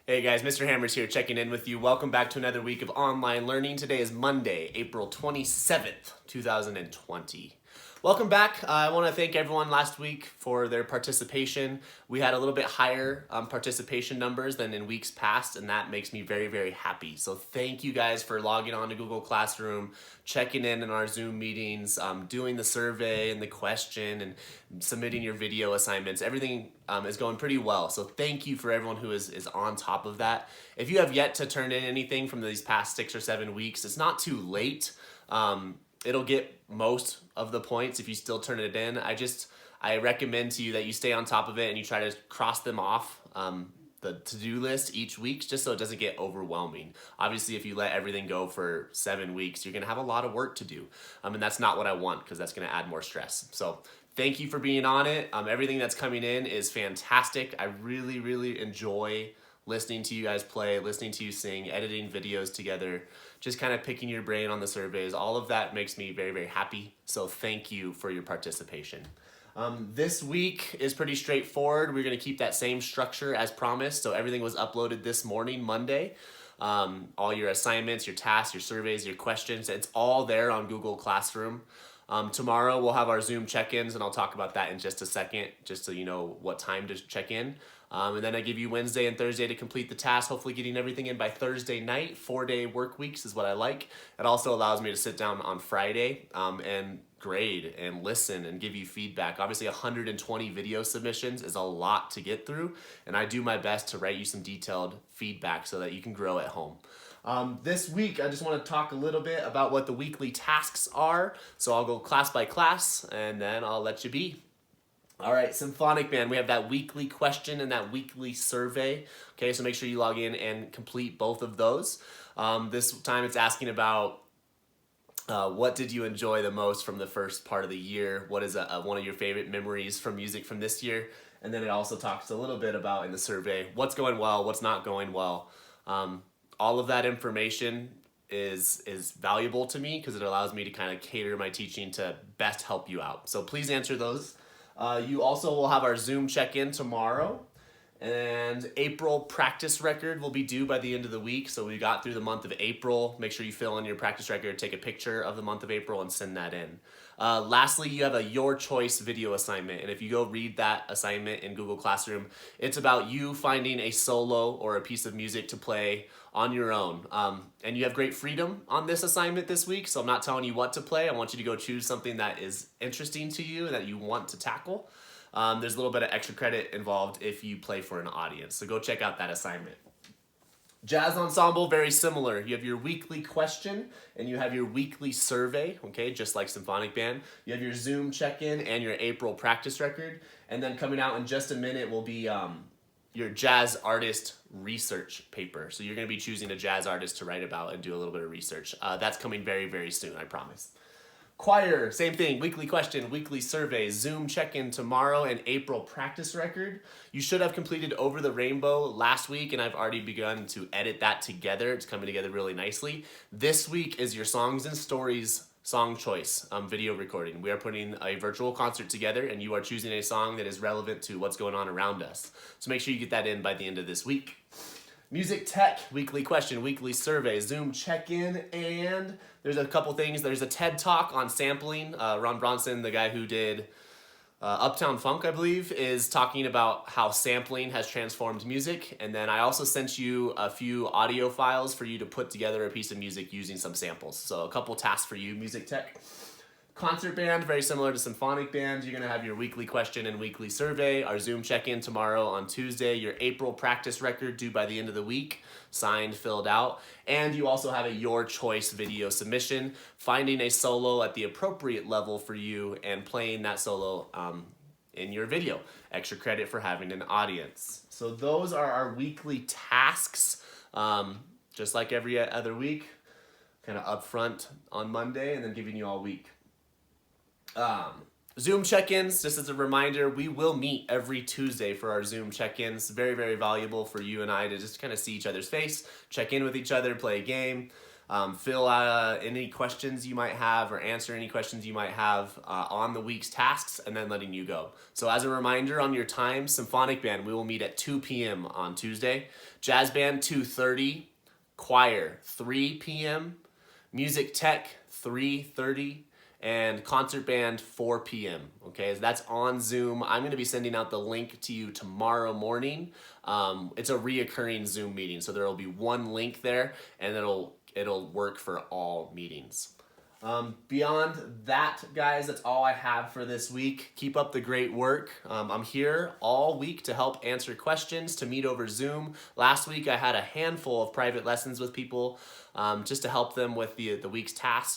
Hey guys, Mr. Hammers here checking in with you. Welcome back to another week of online learning. Today is Monday, April 27th, 2020. Welcome back. I want to thank everyone last week for their participation. We had a little bit higher participation numbers than in weeks past, and that makes me very, very happy. So thank you guys for logging on to Google Classroom, checking in our Zoom meetings, doing the survey and the question, and submitting your video assignments. Everything is going pretty well. So thank you for everyone who is on top of that. If you have yet to turn in anything from these past 6 or 7 weeks, it's not too late. It'll get most of the points if you still turn it in. I recommend to you that you stay on top of it and you try to cross them off the to-do list each week, just so it doesn't get overwhelming. Obviously, if you let everything go for 7 weeks, you're gonna have a lot of work to do. And that's not what I want, because that's gonna add more stress. So thank you for being on it. Everything that's coming in is fantastic. I really, really enjoy listening to you guys play, listening to you sing, editing videos together, just kind of picking your brain on the surveys. All of that makes me very, very happy. So thank you for your participation. This week is pretty straightforward. We're gonna keep that same structure as promised. So everything was uploaded this morning, Monday. All your assignments, your tasks, your surveys, your questions, it's all there on Google Classroom. Tomorrow we'll have our Zoom check-ins, and I'll talk about that in just a second, just so you know what time to check in. And then I give you Wednesday and Thursday to complete the task, hopefully getting everything in by Thursday night. 4-day work weeks is what I like. It also allows me to sit down on Friday and grade and listen and give you feedback. Obviously 120 video submissions is a lot to get through, and I do my best to write you some detailed feedback so that you can grow at home. This week, I just want to talk a little bit about what the weekly tasks are. So I'll go class by class, and then I'll let you be. All right, Symphonic Band, we have that weekly question and that weekly survey. Okay, so make sure you log in and complete both of those. This time it's asking about what did you enjoy the most from the first part of the year? What is one of your favorite memories from music from this year? And then it also talks a little bit about, in the survey, what's going well, what's not going well. All of that information is valuable to me because it allows me to kind of cater my teaching to best help you out. So please answer those. You also will have our Zoom check-in tomorrow, and April practice record will be due by the end of the week. So we got through the month of April. Make sure you fill in your practice record, take a picture of the month of April, and send that in. Lastly, you have a Your Choice video assignment, and if you go read that assignment in Google Classroom, it's about you finding a solo or a piece of music to play on your own. And you have great freedom on this assignment this week, so I'm not telling you what to play. I want you to go choose something that is interesting to you and that you want to tackle. There's a little bit of extra credit involved if you play for an audience, so go check out that assignment. Jazz Ensemble, very similar. You have your weekly question and you have your weekly survey, okay, just like Symphonic Band. You have your Zoom check-in and your April practice record. And then coming out in just a minute will be your jazz artist research paper. So you're gonna be choosing a jazz artist to write about and do a little bit of research. That's coming very, very soon, I promise. Choir, same thing, weekly question, weekly survey, Zoom check-in tomorrow, and April practice record. You should have completed Over the Rainbow last week, and I've already begun to edit that together. It's coming together really nicely. This week is your Songs and Stories song choice video recording. We are putting a virtual concert together, and you are choosing a song that is relevant to what's going on around us. So make sure you get that in by the end of this week. Music Tech, weekly question, weekly survey, Zoom check-in, and there's a couple things. There's a TED Talk on sampling. Ron Bronson, the guy who did Uptown Funk, I believe, is talking about how sampling has transformed music. And then I also sent you a few audio files for you to put together a piece of music using some samples. So a couple tasks for you, Music Tech. Concert Band, very similar to Symphonic Band. You're gonna have your weekly question and weekly survey, our Zoom check-in tomorrow on Tuesday, your April practice record due by the end of the week, signed, filled out, and you also have a Your Choice video submission, finding a solo at the appropriate level for you and playing that solo in your video. Extra credit for having an audience. So those are our weekly tasks, just like every other week, kind of upfront on Monday and then giving you all week. Zoom check-ins, just as a reminder, we will meet every Tuesday for our Zoom check-ins. Very, very valuable for you and I to just kind of see each other's face, check in with each other, play a game. fill any questions you might have or answer any questions you might have on the week's tasks, and then letting you go. So as a reminder on your time, symphonic band, we will meet at 2 p.m. on Tuesday. Jazz band, 2:30. Choir, 3 p.m. Music tech, 3:30. And concert band, 4 p.m. Okay, so that's on Zoom. I'm going to be sending out the link to you tomorrow morning. It's a reoccurring Zoom meeting, so there will be one link there, and it'll work for all meetings. Beyond that, guys, that's all I have for this week. Keep up the great work. I'm here all week to help answer questions, to meet over Zoom. Last week, I had a handful of private lessons with people just to help them with the week's tasks and